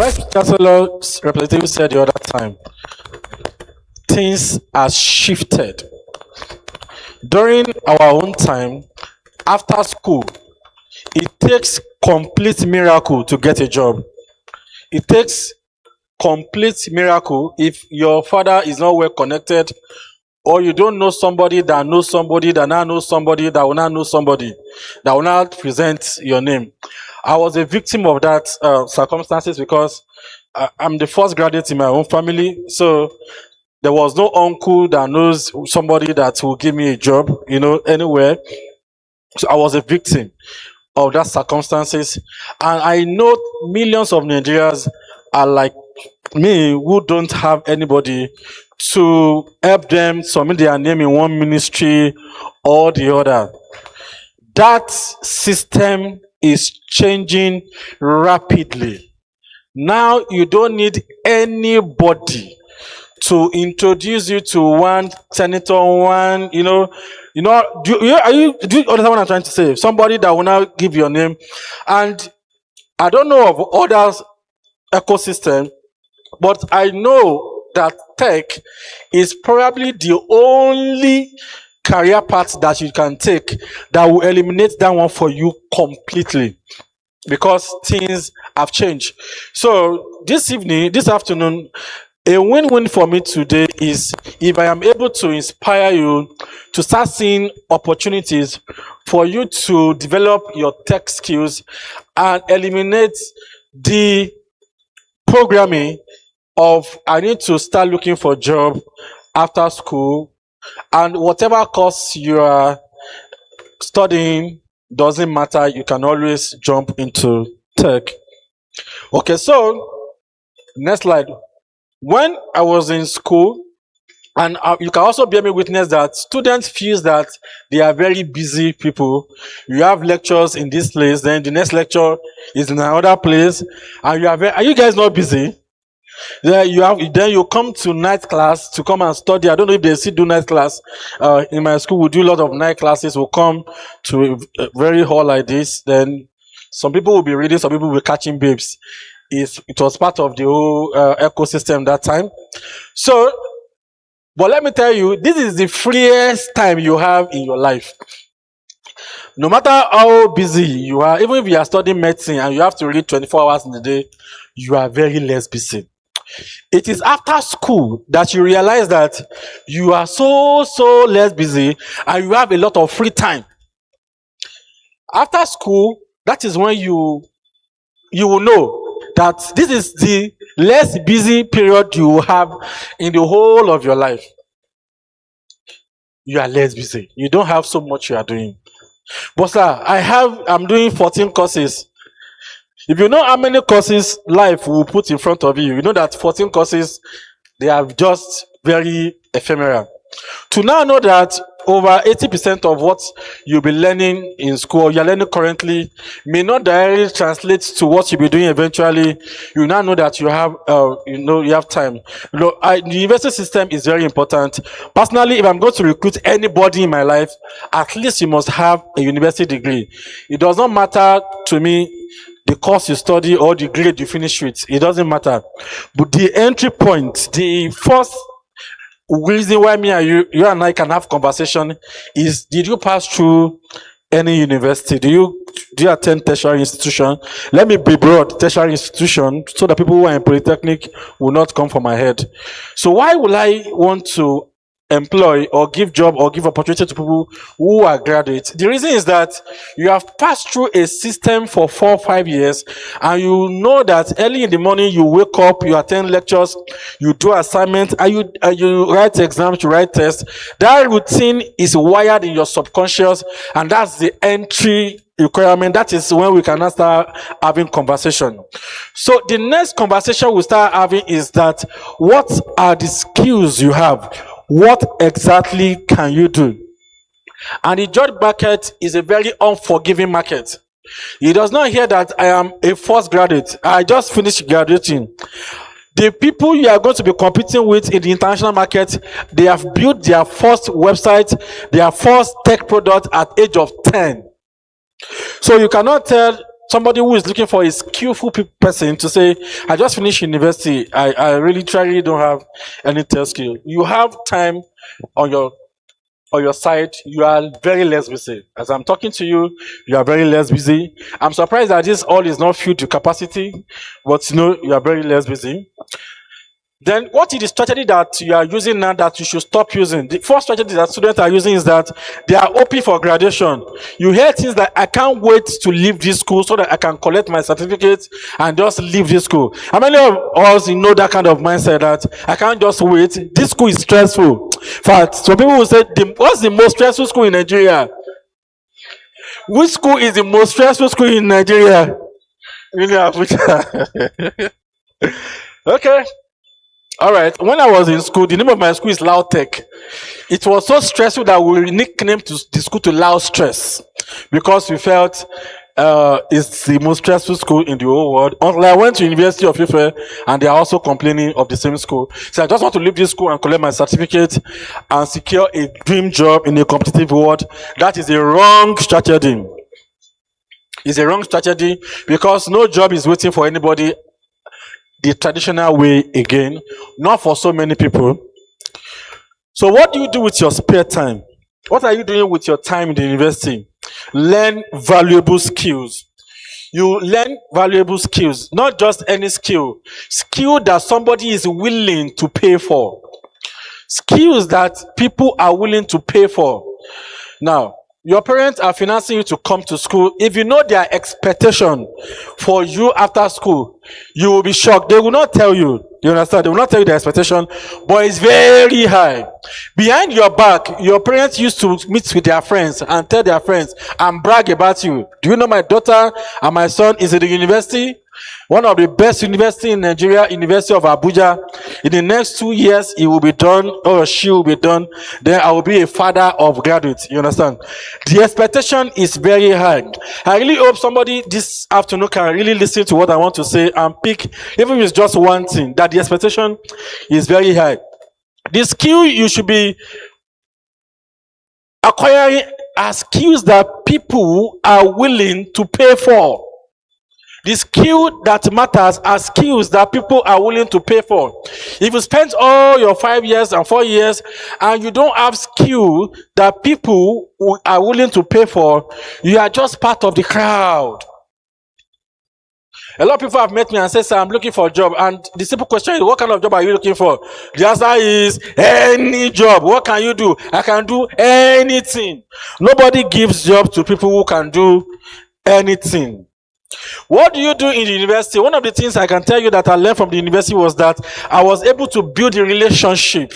Vice Chancellor's representative said the other time, things have shifted. During our own time, after school, it takes complete miracle to get a job. It takes complete miracle if your father is not well connected, or you don't know somebody that knows somebody that now knows somebody that will now know somebody that will now present your name. I was a victim of that circumstances because I'm the first graduate in my own family, so there was no uncle that knows somebody that will give me a job, anywhere. So I was a victim of that circumstances, and I know millions of Nigerians are like me who don't have anybody to help them submit their name in one ministry or the other. That system is changing rapidly. Now you don't need anybody to introduce you to one senator, one, do you understand what I'm trying to say? Somebody that will now give your name. And I don't know of others ecosystem, but I know that tech is probably the only career path that you can take that will eliminate that one for you completely, because things have changed. So this afternoon, a win-win for me today is if I am able to inspire you to start seeing opportunities for you to develop your tech skills and eliminate the programming of I need to start looking for a job after school, and whatever course you are studying doesn't matter, you can always jump into tech. Okay, so next slide. When I was in school, and you can also bear me witness that students feel that they are very busy people. You have lectures in this place, then the next lecture is in another place, and are you guys not busy? Then you come to night class to come and study. I don't know if they still do night class. In my school, we do a lot of night classes. We'll come to a very hall like this. Then some people will be reading, some people will be catching babes. It was part of the whole ecosystem that time. So, but let me tell you, this is the freest time you have in your life. No matter how busy you are, even if you are studying medicine and you have to read 24 hours in a day, you are very less busy. It is after school that you realize that you are so less busy and you have a lot of free time. After school, that is when you will know that this is the less busy period you will have in the whole of your life. You are less busy. You don't have so much you are doing. But sir, I'm doing 14 courses. If you know how many courses life will put in front of you, you know that 14 courses, they are just very ephemeral. To now know that over 80% of what you'll be learning in school, you're learning currently, may not directly translate to what you'll be doing eventually. You now know that you have time. The university system is very important. Personally, if I'm going to recruit anybody in my life, at least you must have a university degree. It does not matter to me the course you study or the grade you finish with. It doesn't matter. But the entry point, the first reason why you and I can have conversation is, did you pass through any university? Do you attend tertiary institution? Let me be broad, tertiary institution, so that people who are in polytechnic will not come for my head. So why would I want to employ or give job or give opportunity to people who are graduates? The reason is that you have passed through a system for 4 or 5 years, and you know that early in the morning you wake up, you attend lectures, you do assignments, and you write exams, you write tests. That routine is wired in your subconscious, and that's the entry requirement. That is when we can now start having conversation. So the next conversation we start having is that, what are the skills you have? What exactly can you do? And the job market is a very unforgiving market. It does not hear that I am a first graduate. I just finished graduating. The people you are going to be competing with in the international market, they have built their first website, their first tech product at age of 10. So you cannot tell somebody who is looking for a skillful person to say, I just finished university. I really don't have any test skill. You have time on your side. You are very less busy. As I'm talking to you, you are very less busy. I'm surprised that this all is not filled to capacity, but you are very less busy. Then what is the strategy that you are using now that you should stop using? The first strategy that students are using is that they are hoping for graduation. You hear things like, I can't wait to leave this school so that I can collect my certificate and just leave this school. How many of us know that kind of mindset that I can't just wait? This school is stressful. In fact, some people will say, what's the most stressful school in Nigeria? Which school is the most stressful school in Nigeria? Really, Abuja. Okay. All right. When I was in school, the name of my school is Loud Tech. It was so stressful that we nicknamed the school to Loud Stress because we felt it's the most stressful school in the whole world. Until I went to University of Ife and they are also complaining of the same school. So I just want to leave this school and collect my certificate and secure a dream job in a competitive world. That is a wrong strategy. It's a wrong strategy because no job is waiting for anybody the traditional way again, not for so many people. So what do you do with your spare time? What are you doing with your time in the university? Learn valuable skills. You learn valuable skills, not just any skill that somebody is willing to pay for. Skills that people are willing to pay for. Now, your parents are financing you to come to school. If you know their expectation for you after school, you will be shocked. They will not tell you. You understand? They will not tell you their expectation, but it's very high. Behind your back, your parents used to meet with their friends and tell their friends and brag about you. Do you know my daughter and my son is in the university? One of the best universities in Nigeria, University of Abuja. In the next 2 years, he will be done, or she will be done. Then I will be a father of graduates. You understand? The expectation is very high. I really hope somebody this afternoon can really listen to what I want to say and pick, even if it's just one thing, that the expectation is very high. The skill you should be acquiring are skills that people are willing to pay for. The skill that matters are skills that people are willing to pay for. If you spend all your 5 years and 4 years and you don't have skill that people are willing to pay for, you are just part of the crowd. A lot of people have met me and said, sir, I'm looking for a job. And the simple question is, what kind of job are you looking for? The answer is any job. What can you do? I can do anything. Nobody gives job to people who can do anything. What do you do in the university? One of the things I can tell you that I learned from the university was that I was able to build a relationship.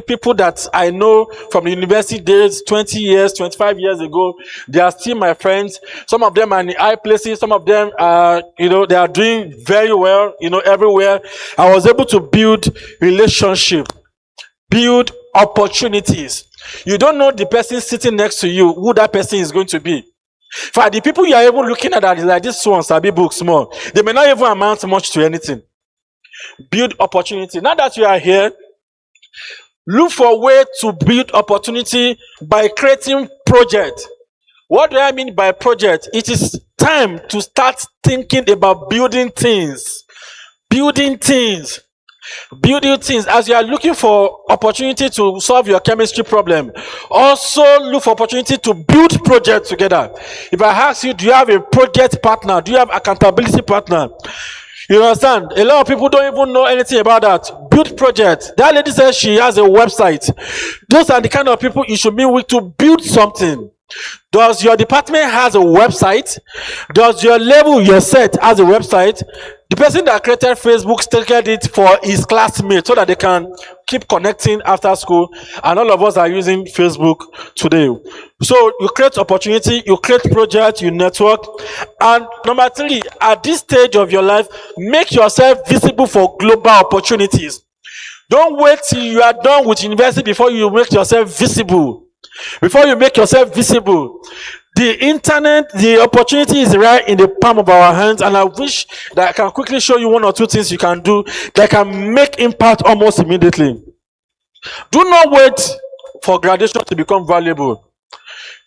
People that I know from the university days, 20 years, 25 years ago, they are still my friends. Some of them are in high places. Some of them are, they are doing very well, everywhere. I was able to build relationship, build opportunities. You don't know the person sitting next to you, who that person is going to be. For the people you are even looking at that is like this one, Sabi book small. They may not even amount much to anything. Build opportunity. Now that you are here, look for a way to build opportunity by creating project. What do I mean by project? It is time to start thinking about building things. Building things as you are looking for opportunity to solve your chemistry problem. Also look for opportunity to build projects together. If I ask you, do you have a project partner? Do you have accountability partner? You understand? A lot of people don't even know anything about that. Build projects. That lady says she has a website. Those are the kind of people you should be with to build something. Does your department has a website? Does your level, your set has a website? The person that created Facebook stated it for his classmates so that they can keep connecting after school. And all of us are using Facebook today. So you create opportunity, you create project, you network. And number 3, at this stage of your life, make yourself visible for global opportunities. Don't wait till you are done with university before you make yourself visible. The internet, the opportunity is right in the palm of our hands, and I wish that I can quickly show you 1 or 2 things you can do that can make impact almost immediately. Do not wait for graduation to become valuable.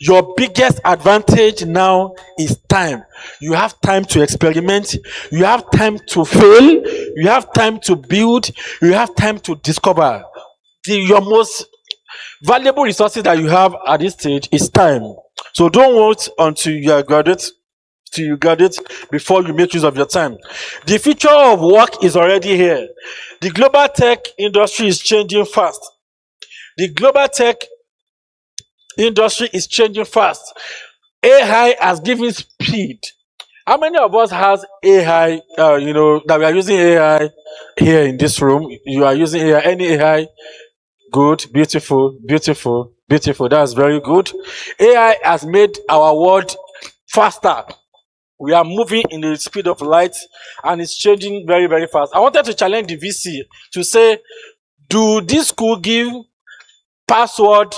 Your biggest advantage now is time. You have time to experiment. You have time to fail. You have time to build. You have time to discover. Your most valuable resources that you have at this stage is time. So don't wait until you are graduate till you graduate before you make use of your time. The future of work is already here. The global tech industry is changing fast. The global tech industry is changing fast. AI has given speed. How many of us has AI, that we are using AI here in this room? You are using AI, any AI? Good, beautiful, beautiful, beautiful. That's very good. AI has made our world faster. We are moving in the speed of light and it's changing very, very fast. I wanted to challenge the VC to say, do this school give password,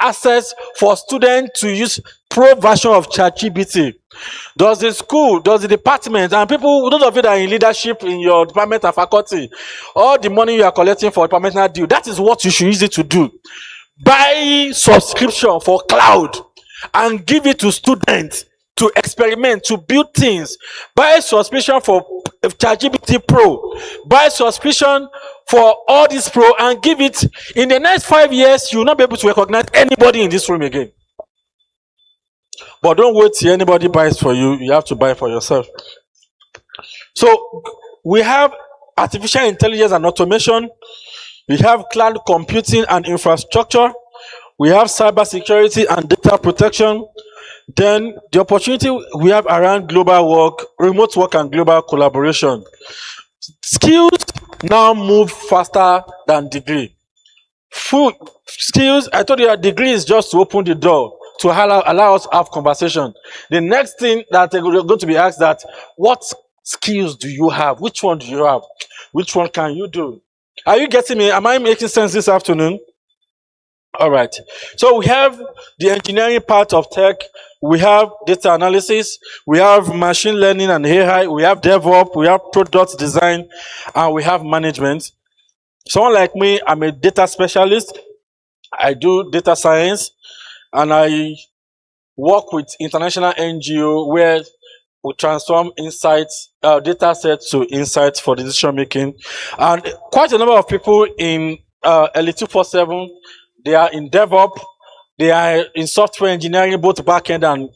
access for students to use pro version of ChatGPT? Does the school, does the department, and people, those of you that are in leadership in your department and faculty, all the money you are collecting for departmental due, that is what you should use it to do. Buy subscription for cloud and give it to students to experiment, to build things. Buy subscription for ChatGPT Pro. Buy subscription for all this Pro and give it. In the next 5 years, you will not be able to recognize anybody in this room again. But don't wait till anybody buys for you. You have to buy for yourself. So we have artificial intelligence and automation. We have cloud computing and infrastructure. We have cyber security and data protection. Then the opportunity we have around global work, remote work and global collaboration. Skills now move faster than degree. Full skills, I told you that degree is just to open the door, to allow us to have conversation. The next thing that they're going to be asked that, what skills do you have? Which one do you have? Which one can you do? Are you getting me? Am I making sense this afternoon? All right. So we have the engineering part of tech. We have data analysis. We have machine learning and AI. We have DevOps. We have product design. And we have management. Someone like me, I'm a data specialist. I do data science. And I work with international NGO where we transform insights, data sets to insights for decision making. And quite a number of people in LE 247, they are in DevOps, they are in software engineering, both back end and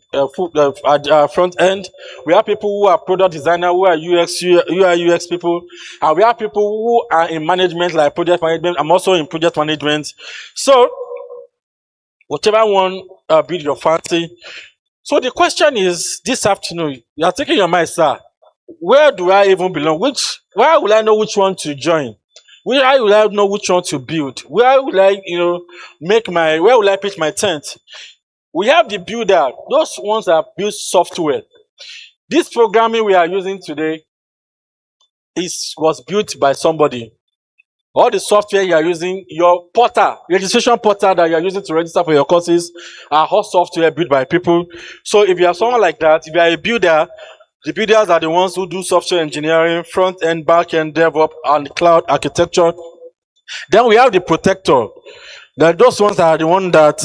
front end. We have people who are product designer, who are UI UX people, and we have people who are in management, like project management. I'm also in project management. So, whatever one be your fancy. So the question is, this afternoon, you are taking your mind, sir, where do I even belong? Where will I know which one to join? Where will I know which one to build? Where will I, where will I pitch my tent? We have the builder, those ones that build software. This programming we are using today was built by somebody. All the software you are using, your portal, registration portal that you are using to register for your courses are all software built by people. So if you are someone like that, if you are a builder, the builders are the ones who do software engineering, front end, back end, DevOps, and cloud architecture. Then we have the protector. Those ones are the ones that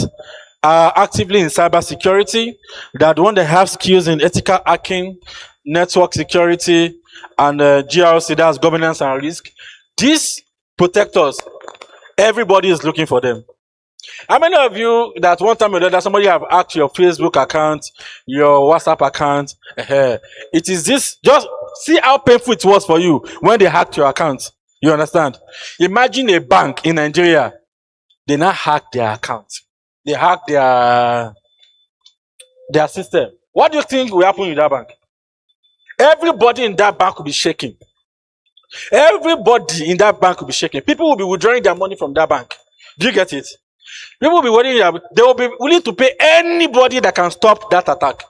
are actively in cyber security. They are the ones that have skills in ethical hacking, network security, and GRC, that's governance and risk. These protectors, everybody is looking for them. How many of you that one time or another somebody have hacked your Facebook account, your WhatsApp account? It is this, just see how painful it was for you when they hacked your account. You understand? Imagine a bank in Nigeria, they now hack their account. They hack their system. What do you think will happen in that bank? Everybody in that bank will be shaking. Everybody in that bank will be shaking. People will be withdrawing their money from that bank. Do you get it? People will be willing, they will be willing to pay anybody that can stop that attack.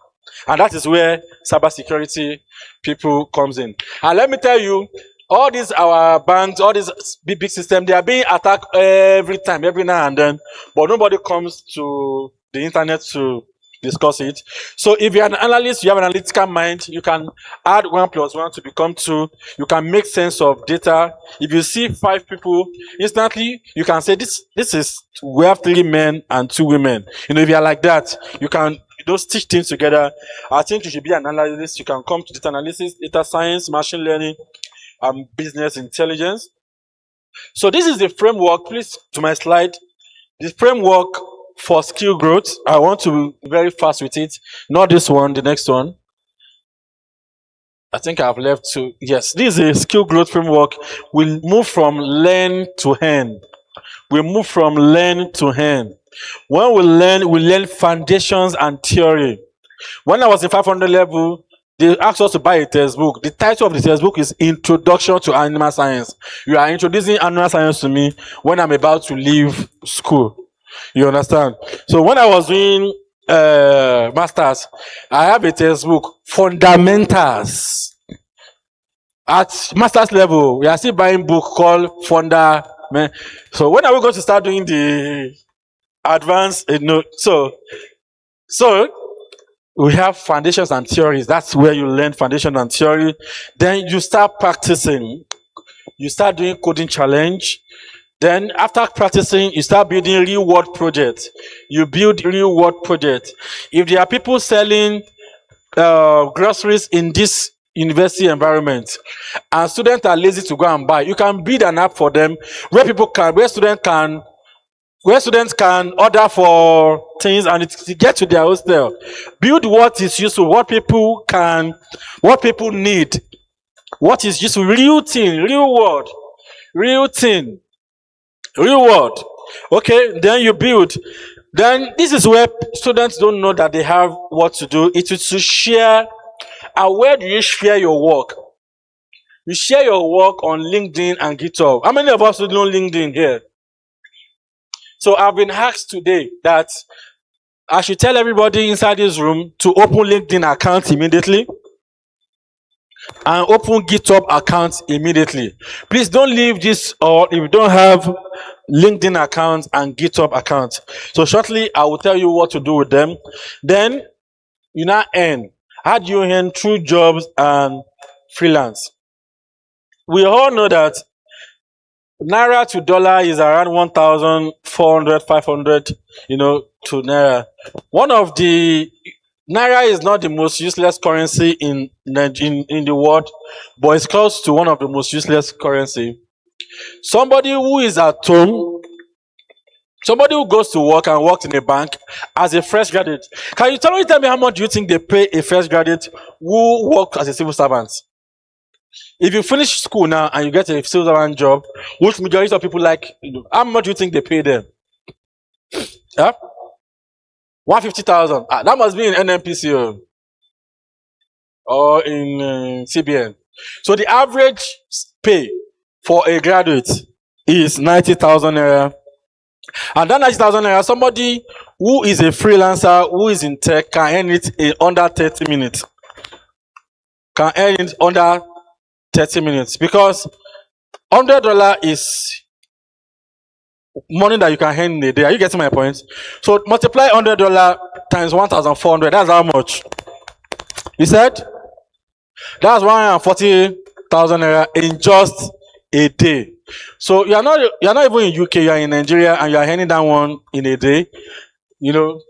And that is where cybersecurity people comes in. And let me tell you, all these our banks, all these big systems, they are being attacked every time, every now and then. But nobody comes to the internet to discuss it. So if you're an analyst, you have an analytical mind, you can add 1+1 to become 2. You can make sense of data. If you see 5 people, instantly you can say this is, we have 3 men and 2 women. If you're like that, you can those stitch things together. I think you should be an analyst. You can come to data analysis, data science, machine learning, and business intelligence. So this is the framework. Please, to my slide, the framework for skill growth. I want to be very fast with it. Not this one, the next one. I think I've left two. Yes, this is a skill growth framework. We move from learn to earn. We move from learn to earn. When we learn foundations and theory. When I was in 500 level, they asked us to buy a textbook. The title of the textbook is Introduction to Animal Science. You are introducing animal science to me when I'm about to leave school. You understand? So when I was doing masters, I have a textbook, Fundamentals. At master's level, we are still buying book called Fundament. So when are we going to start doing the advanced? So we have foundations and theories. That's where you learn foundation and theory. Then you start practicing. You start doing coding challenge. Then after practicing, you start building real world projects. You build real world projects. If there are people selling groceries in this university environment and students are lazy to go and buy, you can build an app for them where students can order for things and it get to their hostel. Build what is useful, what people need, what is useful, real thing, real world. Okay, then you build. Then this is where students don't know that they have what to do. It is to share. And where do you share your work? You share your work on LinkedIn and GitHub. How many of us know LinkedIn here? So I've been asked today that I should tell everybody inside this room to open LinkedIn accounts immediately and open GitHub accounts immediately. Please don't leave this or if you don't have LinkedIn accounts and GitHub accounts. So shortly I will tell you what to do with them. Then you now earn. How do you earn? Through jobs and freelance. We all know that Naira to dollar is around 1,400, 500, to Naira. Naira is not the most useless currency in the world, but it's close to one of the most useless currency. Somebody who is at home, somebody who goes to work and works in a bank as a fresh graduate. Can you tell me how much do you think they pay a fresh graduate who works as a civil servant? If you finish school now and you get a civil servant job, which majority of people how much do you think they pay them? Yeah? 150,000. That must be in NNPC or in CBN. So the average pay for a graduate is 90,000 naira. And that 90,000 naira, somebody who is a freelancer, who is in tech, can earn it in under 30 minutes. Can earn it under 30 minutes because $100 is money that you can earn in a day. Are you getting my point? So multiply $100 times 1,400. That's how much? You said? That's 140,000 naira in just a day. So you're not even in UK, you're in Nigeria and you're earning that one in a day.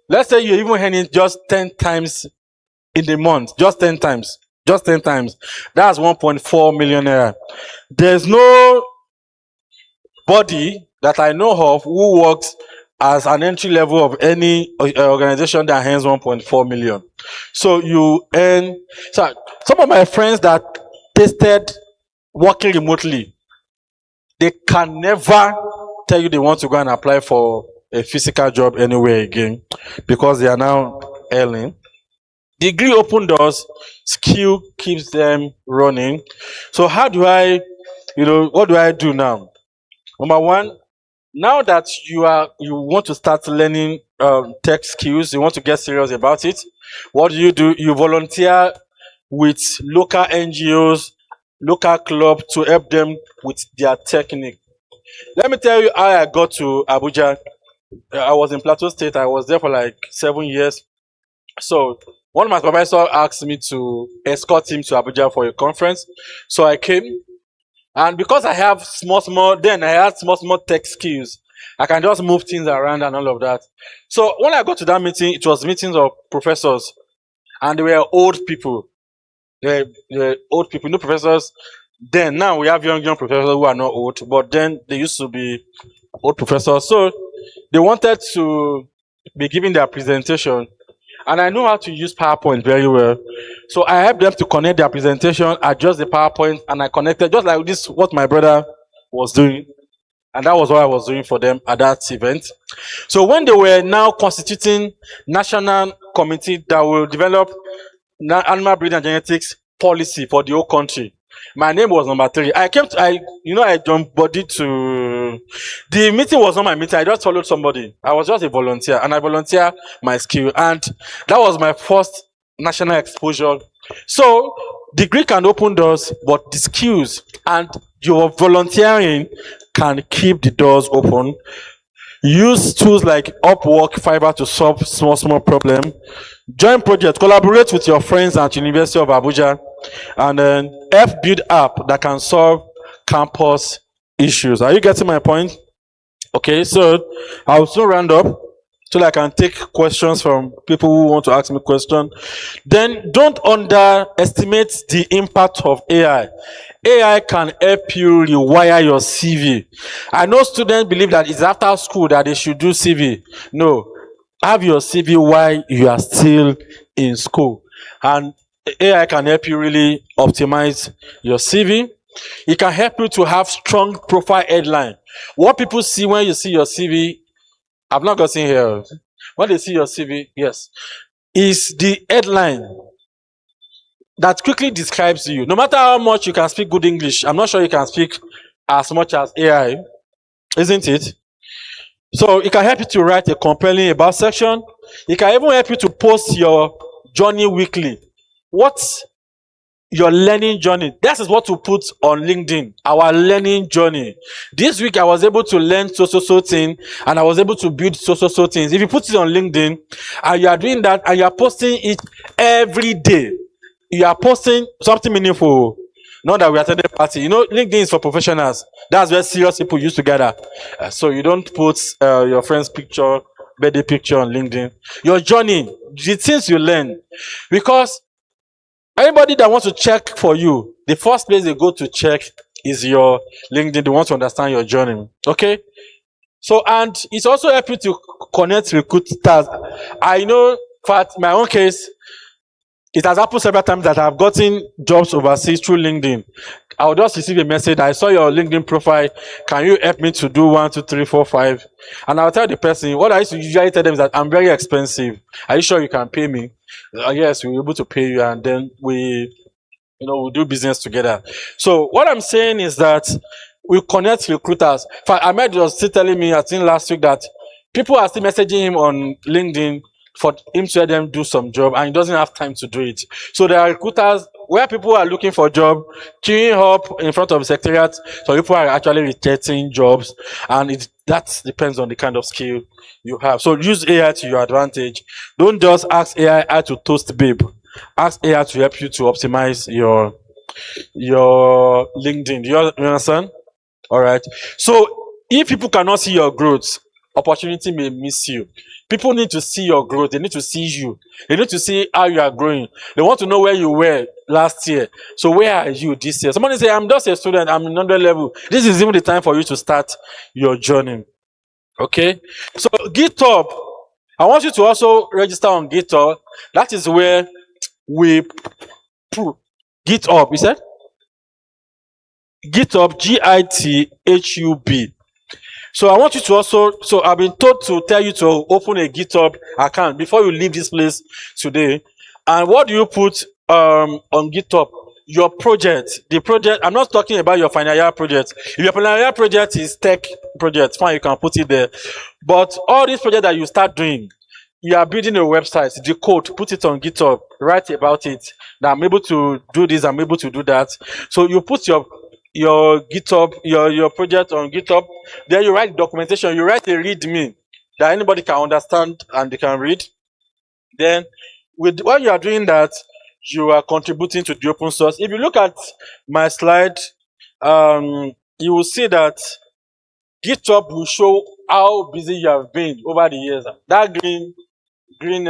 Let's say you're even earning just 10 times in the month, just 10 times. That's 1.4 million naira. There's no body that I know of who works as an entry level of any organization that earns 1.4 million. So you earn. So some of my friends that tasted working remotely, they can never tell you they want to go and apply for a physical job anywhere again because they are now earning. Degree open doors, skill keeps them running. So what do I do now? Number one, now that you want to start learning tech skills, you want to get serious about it, what do? You volunteer with local NGOs, local clubs to help them with their technique. Let me tell you how I got to Abuja. I was in Plateau State. I was there for like 7 years. So one of my supervisors asked me to escort him to Abuja for a conference. So I came, and because I have then I had small tech skills. I can just move things around and all of that. So when I got to that meeting, it was meetings of professors, and they were old people. They were old people, no professors. Then now we have young professors who are not old, but then they used to be old professors. So they wanted to be giving their presentation, and I know how to use PowerPoint very well. So I helped them to connect their presentation, adjust the PowerPoint, and I connected just like this what my brother was doing. And that was what I was doing for them at that event. So when they were now constituting national committee that will develop animal breeding and genetics policy for the whole country, my name was number 3. I jumped body to the meeting. Was not my meeting. I just followed somebody. I was just a volunteer, and I volunteer my skill, and that was my first national exposure. So degree can open doors, but the skills and your volunteering can keep the doors open. Use tools like Upwork, Fiverr to solve small problem. Join projects, collaborate with your friends at University of Abuja, and then help build app that can solve campus issues. Are you getting my point? Okay, so I'll soon round up so that I can take questions from people who want to ask me questions. Then don't underestimate the impact of AI. AI can help you rewire your CV. I know students believe that it's after school that they should do CV. No, have your CV while you are still in school. And AI can help you really optimize your CV. It can help you to have strong profile headline. What people see when you see your CV, I've not gotten here. When they see your CV, yes, is the headline that quickly describes you. No matter how much you can speak good English, I'm not sure you can speak as much as AI, isn't it? So it can help you to write a compelling about section. It can even help you to post your journey weekly. What's your learning journey? That is what to put on LinkedIn. Our learning journey. This week I was able to learn so thing, and I was able to build so things. If you put it on LinkedIn and you are doing that and you are posting it every day, you are posting something meaningful. Not that we attended a party. LinkedIn is for professionals. That's where serious people used to gather. So you don't put your friend's picture, birthday picture on LinkedIn. Your journey, the things you learn. Because anybody that wants to check for you, the first place they go to check is your LinkedIn. They want to understand your journey. Okay? So, and it's also help you to connect recruiters. I know, for my own case, it has happened several times that I've gotten jobs overseas through LinkedIn. I'll just receive a message. I saw your LinkedIn profile. Can you help me to do 1, 2, 3, 4, 5? And I'll tell the person, what I used to usually tell them is that I'm very expensive. Are you sure you can pay me? Yes, we're able to pay you, and then we do business together. So what I'm saying is that we connect recruiters. In fact, Ahmed was still telling me, I think last week, that people are still messaging him on LinkedIn for him to let them do some job, and he doesn't have time to do it. So there are recruiters where people are looking for job, queuing up in front of the secretariat. So people are actually rejecting jobs, and that depends on the kind of skill you have. So use AI to your advantage. Don't just ask AI how to toast babe. Ask AI to help you to optimize your LinkedIn. Do you understand? All right. So if people cannot see your growth, opportunity may miss you. People need to see your growth. They need to see you. They need to see how you are growing. They want to know where you were last year. So where are you this year? Somebody say, I'm just a student. I'm in 100 level. This is even the time for you to start your journey. Okay. So GitHub, I want you to also register on GitHub. That is where we GitHub. You said GitHub, GITHUB. So I want you to also, so I've been told to tell you to open a GitHub account before you leave this place today. And what do you put on GitHub? Your project, the project. I'm not talking about your final year project. If your final year project is tech project, fine, you can put it there. But all these projects that you start doing, you are building a website, the code, put it on GitHub, write about it. That I'm able to do this, I'm able to do that. So you put your GitHub, your project on GitHub. Then you write documentation. You write a README that anybody can understand and they can read. Then with while you are doing that, you are contributing to the open source. If you look at my slide, you will see that GitHub will show how busy you have been over the years. That green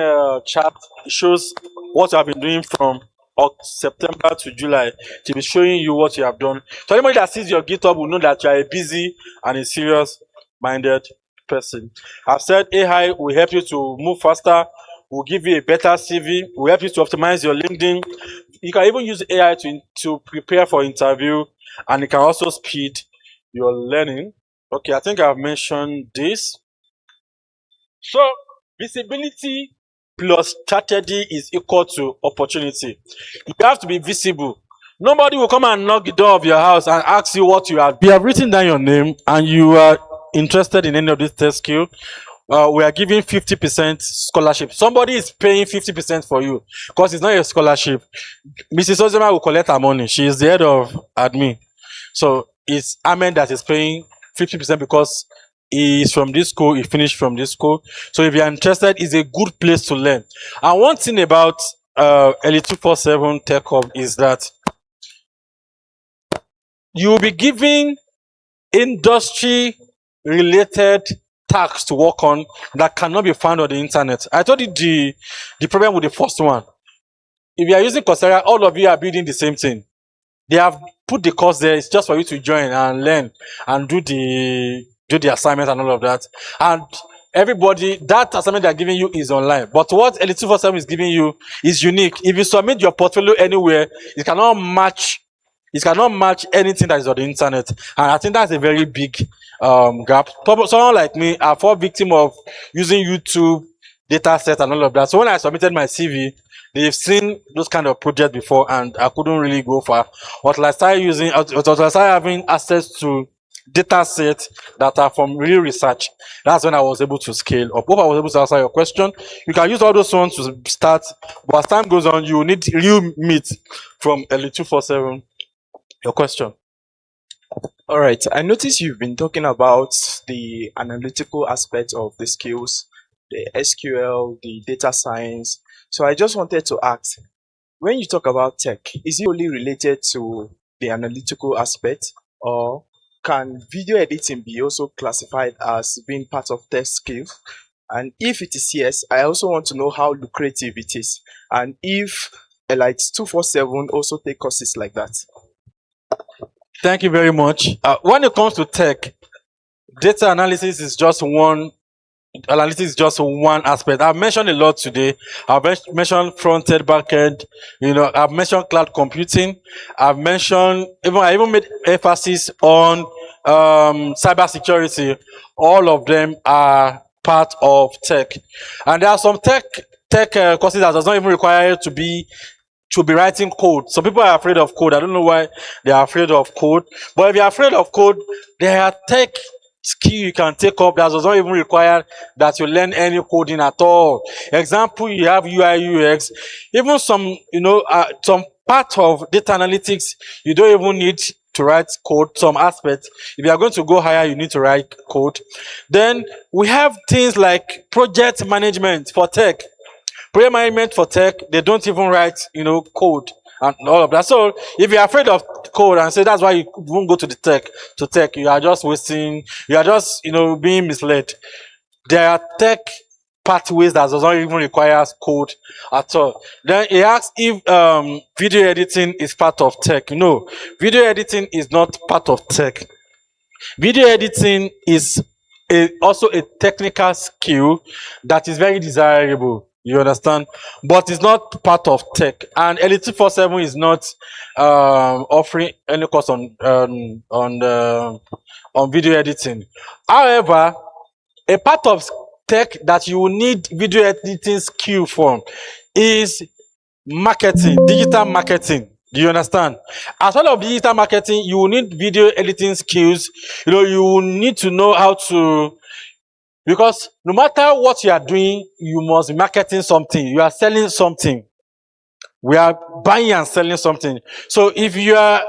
chart shows what you have been doing from September to July. To be showing you what you have done. So anybody that sees your GitHub will know that you are a busy and a serious-minded person. I've said AI will help you to move faster, will give you a better CV, will help you to optimize your LinkedIn. You can even use AI to prepare for interview, and it can also speed your learning. Okay, I think I've mentioned this. So visibility plus strategy is equal to opportunity. You have to be visible. Nobody will come and knock the door of your house and ask you what you have. You have written down your name and you are interested in any of these test skills. We are giving 50% scholarship. Somebody is paying 50% for you because it's not a scholarship. Mrs. Ozema will collect her money. She is the head of admin. So it's Amen that is paying 50% because he is from this school, he finished from this school. So if you're interested, it's a good place to learn. And one thing about LE247 Tech Hub is that you will be given industry related tasks to work on that cannot be found on the internet. I told you the problem with the first one. If you are using Coursera, all of you are building the same thing. They have put the course there. It's just for you to join and learn and do the assignment and all of that. And everybody, that assignment they're giving you is online. But what LE247 is giving you is unique. If you submit your portfolio anywhere, it cannot match anything that is on the internet. And I think that's a very big gap. Someone like me, I fall victim of using YouTube data set and all of that. So when I submitted my CV, they've seen those kind of projects before and I couldn't really go far. Until I started having access to data sets that are from real research. That's when I was able to scale up. Hope I was able to answer your question. You can use all those ones to start, but as time goes on, you need real meat from LE247. Your question. All right. I noticed you've been talking about the analytical aspect of the skills, the SQL, the data science. So I just wanted to ask, when you talk about tech, is it only related to the analytical aspect, or can video editing be also classified as being part of tech skills? And if it is yes, I also want to know how lucrative it is, and if LE247 also take courses like that. Thank you very much. When it comes to tech, data analysis is just one aspect. I've mentioned a lot today. I've mentioned front-end, back-end. I've mentioned cloud computing. I even made emphasis on cybersecurity. All of them are part of tech. And there are some tech courses that does not even require to be writing code. Some people are afraid of code. I don't know why they are afraid of code. But if you're afraid of code, there are tech skill you can take up that does not even require that you learn any coding at all. Example, you have UI, UX. Even some part of data analytics, you don't even need to write code. Some aspects, if you are going to go higher, you need to write code. Then we have things like project management for tech. Project management for tech, they don't even write, code and all of that. So if you're afraid of code and say that's why you won't go to tech, you are just being misled. There are tech pathways that does not even require code at all. Then he asks if video editing is part of tech. No, video editing is not part of tech. Video editing is also a technical skill that is very desirable. You understand? But it's not part of tech. And LE247 is not offering any course on video editing. However, a part of tech that you will need video editing skill from is marketing, digital marketing. Do you understand? As well of digital marketing, you will need video editing skills. You will need to know how to, because no matter what you are doing, you must be marketing something. You are selling something. We are buying and selling something. So if you are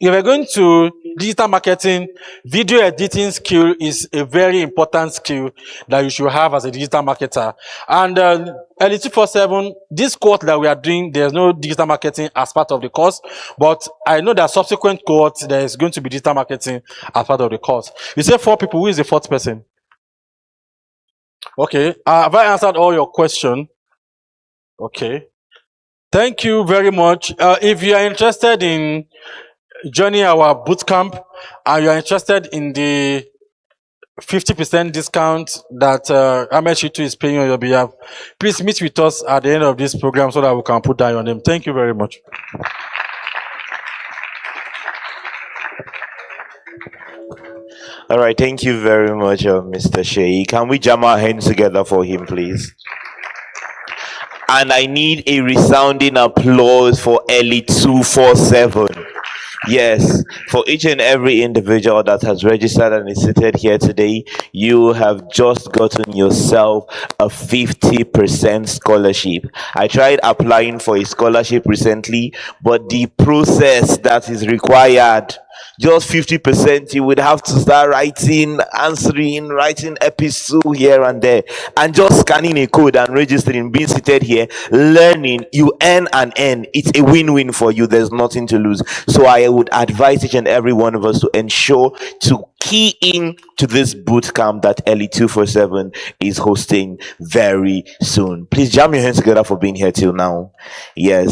going to digital marketing, video editing skill is a very important skill that you should have as a digital marketer. And LE247, this course that we are doing, there's no digital marketing as part of the course, but I know that subsequent cohorts, there is going to be digital marketing as part of the course. You say 4 people, who is the 4th person? Okay, have I answered all your questions? Okay. Thank you very much. If you are interested in joining our bootcamp and you are interested in the 50% discount that Amechitu is paying on your behalf, please meet with us at the end of this program so that we can put down your name. Thank you very much. All right, thank you very much, Mr. Shea. Can we jam our hands together for him, please? And I need a resounding applause for LE247. Yes, for each and every individual that has registered and is seated here today, you have just gotten yourself a 50% scholarship. I tried applying for a scholarship recently, but the process that is required, just 50%, you would have to start writing, answering, writing epistle here and there, and just scanning a code and registering, being seated here, learning. You earn and earn. It's a win-win for you. There's nothing to lose. So I would advise each and every one of us to ensure to key in to this boot camp that LE247 is hosting very soon. Please jam your hands together for being here till now. Yes.